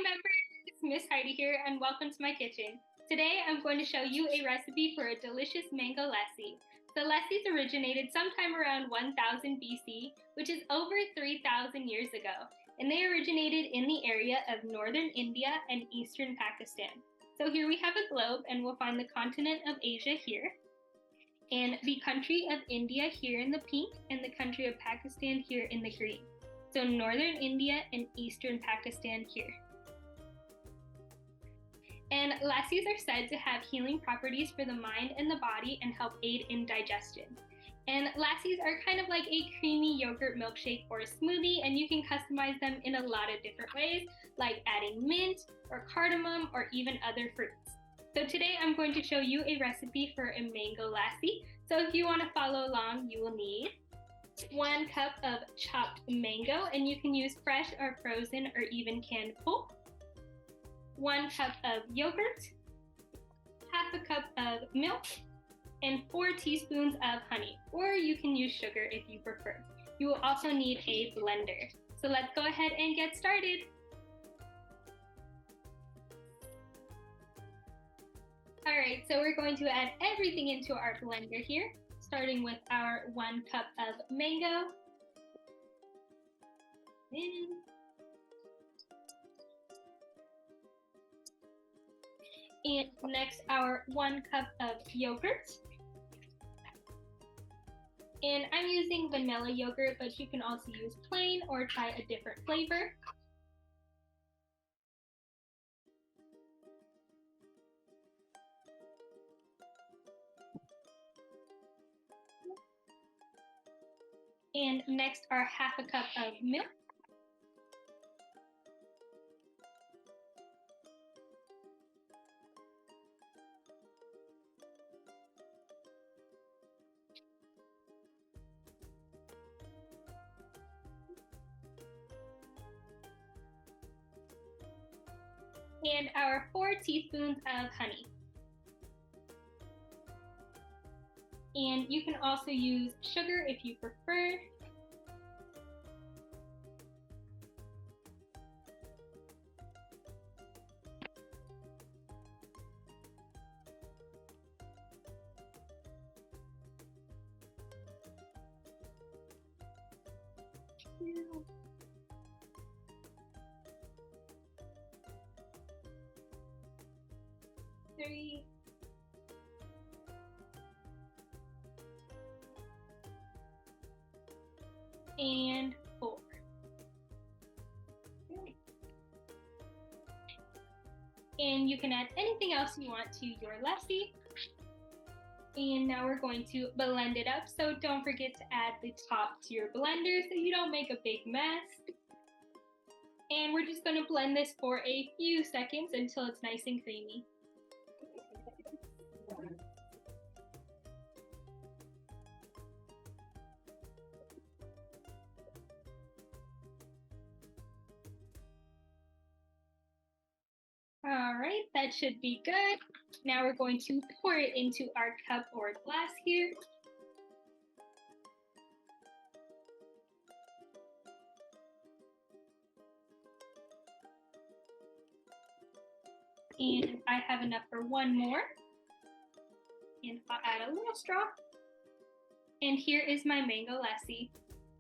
members, it's Miss Heidi here and welcome to my kitchen. Today I'm going to show you a recipe for a delicious mango lassi. The lassis originated sometime around 1000 BC, which is over 3000 years ago, and they originated in the area of northern India and eastern Pakistan. So here we have a globe and we'll find the continent of Asia here, and the country of India here in the pink, and the country of Pakistan here in the green. So northern India and eastern Pakistan here. And lassis are said to have healing properties for the mind and the body and help aid in digestion. And lassis are kind of like a creamy yogurt milkshake or a smoothie, and you can customize them in a lot of different ways, like adding mint or cardamom or even other fruits. So today I'm going to show you a recipe for a mango lassi. So if you want to follow along, you will need 1 cup of chopped mango, and you can use fresh or frozen or even canned pulp. 1 cup of yogurt, half a cup of milk, and 4 teaspoons of honey, or you can use sugar if you prefer. You will also need a blender. So let's go ahead and get started. All right, so we're going to add everything into our blender here, starting with our 1 cup of mango. And next, our 1 cup of yogurt. And I'm using vanilla yogurt, but you can also use plain or try a different flavor. And next, our half a cup of milk. And our 4 teaspoons of honey. And you can also use sugar if you prefer. Three. And 4. And you can add anything else you want to your lassi. And now we're going to blend it up, so don't forget to add the top to your blender so you don't make a big mess. And we're just going to blend this for a few seconds until it's nice and creamy. All right, that should be good. Now we're going to pour it into our cup or glass here. And I have enough for 1 more. And I'll add a little straw. And here is my mango lassi.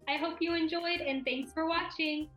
I hope you enjoyed, and thanks for watching.